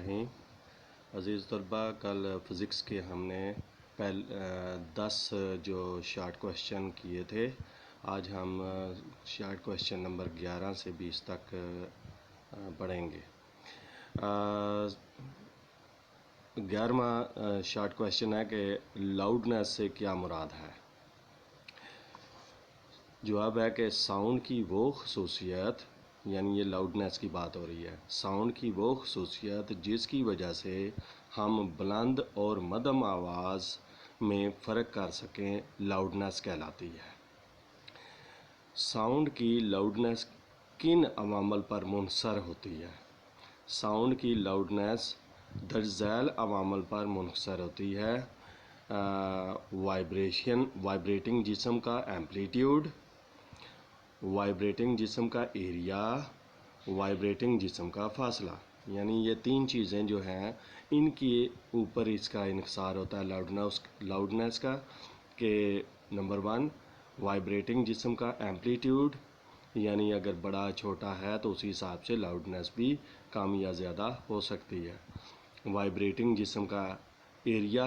رہیں عزیز طلبہ، کل فزکس کے ہم نے 10 جو شارٹ کویشچن کیے تھے. آج ہم شارٹ کویشچن نمبر 11 سے 20 تک پڑھیں گے. 11واں شارٹ کویشچن ہے کہ لاؤڈنیس سے کیا مراد ہے. جواب ہے کہ ساؤنڈ کی وہ خصوصیت، یعنی یہ لاؤڈنیس کی بات ہو رہی ہے، ساؤنڈ کی وہ خصوصیت جس کی وجہ سے ہم بلند اور مدھم آواز میں فرق کر سکیں، لاؤڈنیس کہلاتی ہے. ساؤنڈ کی لاؤڈنیس کن عوامل پر منحصر ہوتی ہے؟ ساؤنڈ کی لاؤڈنیس درج ذیل عوامل پر منحصر ہوتی ہے: وائبریٹنگ جسم کا ایمپلیٹیوڈ، وائبریٹنگ جسم کا ایریا، وائبریٹنگ جسم کا فاصلہ. یعنی یہ تین چیزیں جو ہیں ان کے اوپر اس کا انحصار ہوتا ہے لاؤڈنیس کا. کہ نمبر 1 وائبریٹنگ جسم کا ایمپلیٹیوڈ، یعنی اگر بڑا چھوٹا ہے تو اسی حساب سے لاؤڈنیس بھی کم یا زیادہ ہو سکتی ہے. وائبریٹنگ جسم کا ایریا،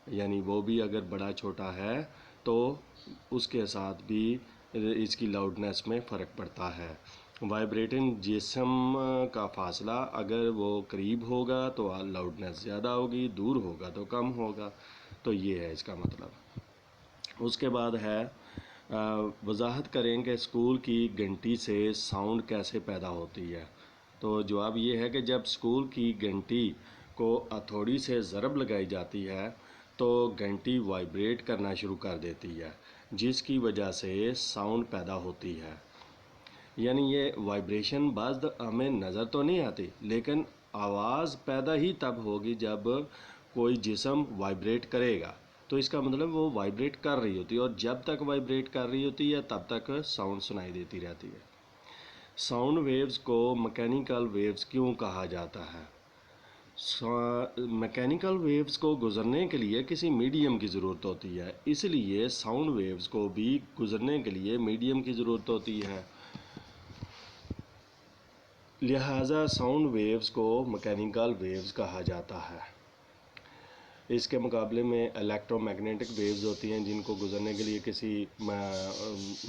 یعنی وہ بھی اگر بڑا چھوٹا ہے تو اس کے ساتھ بھی اس کی لاؤڈنیس میں فرق پڑتا ہے. وائبریٹنگ جسم کا فاصلہ، اگر وہ قریب ہوگا تو لاؤڈنیس زیادہ ہوگی، دور ہوگا تو کم ہوگا. تو یہ ہے اس کا مطلب. اس کے بعد ہے وضاحت کریں کہ اسکول کی گھنٹی سے ساؤنڈ کیسے پیدا ہوتی ہے. تو جواب یہ ہے کہ جب اسکول کی گھنٹی کو ہتھوڑی سے ضرب لگائی جاتی ہے تو گھنٹی وائبریٹ کرنا شروع کر دیتی ہے، جس کی وجہ سے ساؤنڈ پیدا ہوتی ہے. یعنی یہ وائبریشن بعض ہمیں نظر تو نہیں آتی، لیکن آواز پیدا ہی تب ہوگی جب کوئی جسم وائبریٹ کرے گا. تو اس کا مطلب وہ وائبریٹ کر رہی ہوتی ہے، اور جب تک وائبریٹ کر رہی ہوتی ہے تب تک ساؤنڈ سنائی دیتی رہتی ہے. ساؤنڈ ویوز کو مکینیکل ویوز کیوں کہا جاتا ہے؟ میکینیکل ویوز کو گزرنے کے لیے کسی میڈیم کی ضرورت ہوتی ہے، اس لیے ساؤنڈ ویوز کو بھی گزرنے کے لیے میڈیم کی ضرورت ہوتی ہے. لہٰذا ساؤنڈ ویوز کو مکینیکل ویوز کہا جاتا ہے. اس کے مقابلے میں الیکٹرو میگنیٹک ویوز ہوتی ہیں جن کو گزرنے کے لیے کسی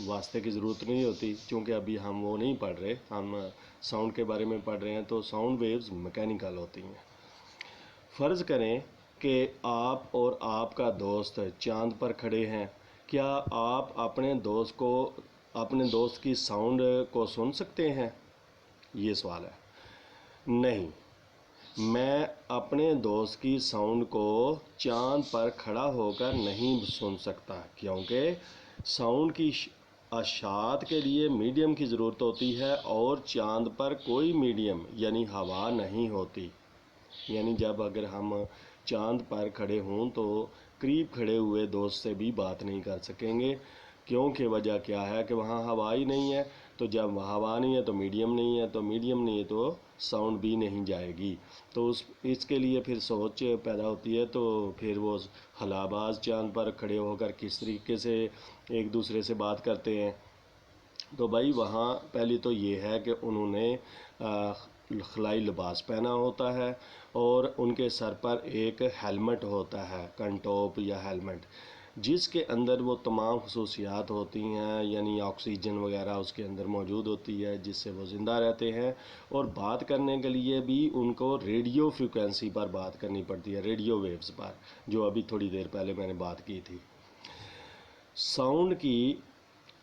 واسطے کی ضرورت نہیں ہوتی. چونکہ ابھی ہم وہ نہیں پڑھ رہے، ہم ساؤنڈ کے بارے میں پڑھ رہے ہیں، تو ساؤنڈ ویوز مکینیکل ہوتی ہیں. فرض کریں کہ آپ اور آپ کا دوست چاند پر کھڑے ہیں. کیا آپ اپنے دوست کی ساؤنڈ کو سن سکتے ہیں؟ یہ سوال ہے. نہیں، میں اپنے دوست کی ساؤنڈ کو چاند پر کھڑا ہو کر نہیں سن سکتا، کیونکہ ساؤنڈ کی اشاعت کے لیے میڈیم کی ضرورت ہوتی ہے، اور چاند پر کوئی میڈیم یعنی ہوا نہیں ہوتی. یعنی جب اگر ہم چاند پر کھڑے ہوں تو قریب کھڑے ہوئے دوست سے بھی بات نہیں کر سکیں گے، کیونکہ وجہ کیا ہے کہ وہاں ہوا ہی نہیں ہے. تو جب ہوا نہیں ہے تو میڈیم نہیں ہے، تو میڈیم نہیں ہے تو ساؤنڈ بھی نہیں جائے گی. تو اس کے لیے پھر سوچ پیدا ہوتی ہے. تو پھر وہ خلاباز چاند پر کھڑے ہو کر کس طریقے سے ایک دوسرے سے بات کرتے ہیں. تو بھائی وہاں پہلی تو یہ ہے کہ انہوں نے خلائی لباس پہنا ہوتا ہے، اور ان کے سر پر ایک ہیلمٹ ہوتا ہے، کنٹوپ یا ہیلمٹ، جس کے اندر وہ تمام خصوصیات ہوتی ہیں. یعنی آکسیجن وغیرہ اس کے اندر موجود ہوتی ہے جس سے وہ زندہ رہتے ہیں. اور بات کرنے کے لیے بھی ان کو ریڈیو فریکوینسی پر بات کرنی پڑتی ہے، ریڈیو ویوز پر، جو ابھی تھوڑی دیر پہلے میں نے بات کی تھی. ساؤنڈ کی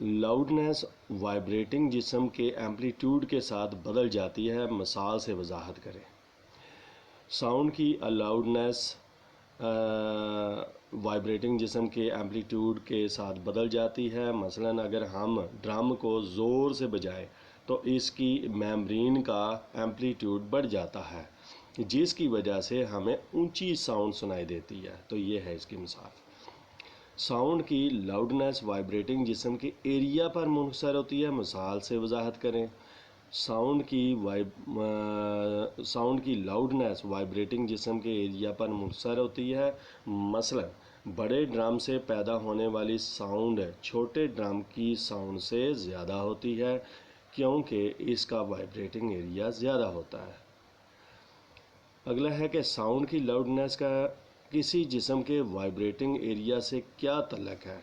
لاؤڈنیس وائبریٹنگ جسم کے ایمپلیٹیوڈ کے ساتھ بدل جاتی ہے. مثال سے وضاحت کریں. ساؤنڈ کی لاؤڈنیس وائبریٹنگ جسم کے ایمپلیٹیوڈ کے ساتھ بدل جاتی ہے. مثلاً اگر ہم ڈرم کو زور سے بجائیں تو اس کی میمبرین کا ایمپلیٹیوڈ بڑھ جاتا ہے، جس کی وجہ سے ہمیں اونچی ساؤنڈ سنائی دیتی ہے. تو یہ ہے اس کی مثال. ساؤنڈ کی لاؤڈنیس وائبریٹنگ جسم کے ایریا پر منحصر ہوتی ہے. مثال سے وضاحت کریں. ساؤنڈ کی لاؤڈنیس وائبریٹنگ جسم کے ایریا پر منحصر ہوتی ہے. مثلا بڑے ڈرم سے پیدا ہونے والی ساؤنڈ چھوٹے ڈرم کی ساؤنڈ سے زیادہ ہوتی ہے، کیونکہ اس کا وائبریٹنگ ایریا زیادہ ہوتا ہے. اگلا ہے کہ ساؤنڈ کی لاؤڈنیس کا کسی جسم کے وائبریٹنگ ایریا سے کیا تعلق ہے؟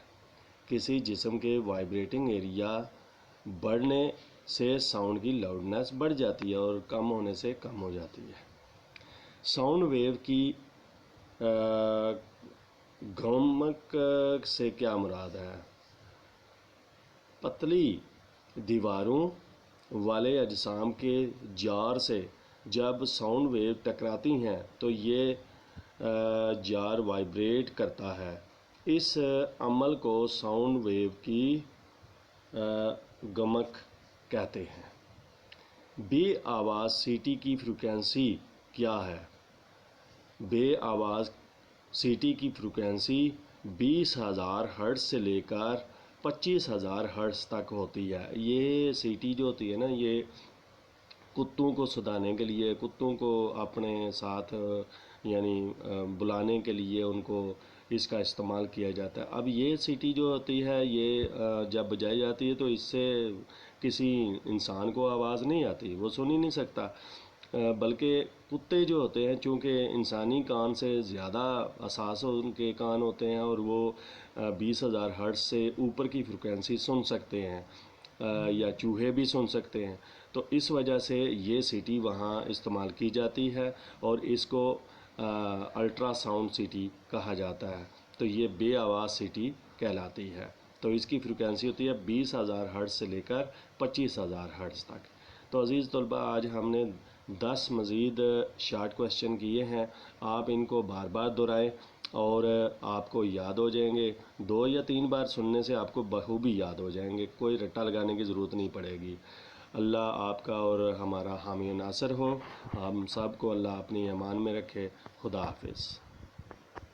کسی جسم کے وائبریٹنگ ایریا بڑھنے سے ساؤنڈ کی لاؤڈنیس بڑھ جاتی ہے اور کم ہونے سے کم ہو جاتی ہے۔ ساؤنڈ ویو کی گمک سے کیا مراد ہے؟ پتلی دیواروں والے اجسام کے جار سے جب ساؤنڈ ویو ٹکراتی ہیں تو یہ جار وائبریٹ کرتا ہے۔ اس عمل کو ساؤنڈ ویو کی گمک کہتے ہیں۔ بے آواز سی ٹی کی فریکوینسی کیا ہے؟ بے آواز سی ٹی کی فریکوینسی 20,000 ہرٹز سے لے کر 25,000 ہرٹز تک ہوتی ہے۔ یہ سی ٹی جو ہوتی ہے نا، یہ کتوں کو سدانے کے لیے، کتوں کو اپنے ساتھ یعنی بلانے کے لیے ان کو اس کا استعمال کیا جاتا ہے۔ اب یہ سی ٹی جو ہوتی ہے یہ جب بجائی جاتی ہے تو اس سے کسی انسان کو آواز نہیں آتی، وہ سن ہی نہیں سکتا، بلکہ کتے جو ہوتے ہیں چونکہ انسانی کان سے زیادہ حساس ان کے کان ہوتے ہیں اور وہ 20,000 ہرٹز سے اوپر کی فریکوینسی سن سکتے ہیں، یا چوہے بھی سن سکتے ہیں، تو اس وجہ سے یہ سی ٹی وہاں استعمال کی جاتی ہے اور اس کو الٹرا ساؤنڈ سی ٹی کہا جاتا ہے، تو یہ بے آواز سی ٹی کہلاتی ہے۔ تو اس کی فریکوینسی ہوتی ہے 20,000 ہرٹز سے لے کر 25,000 ہرٹز تک۔ تو عزیز طلبہ، آج ہم نے 10 مزید شارٹ کویسچن کیے ہیں، آپ ان کو بار بار دہرائیں اور آپ کو یاد ہو جائیں گے۔ 2 یا 3 بار سننے سے آپ کو بخوبی یاد ہو جائیں گے، کوئی رٹا لگانے کی ضرورت نہیں پڑے گی۔ اللہ آپ کا اور ہمارا حامی و ناصر ہو، ہم سب کو اللہ اپنی امان میں رکھے۔ خدا حافظ۔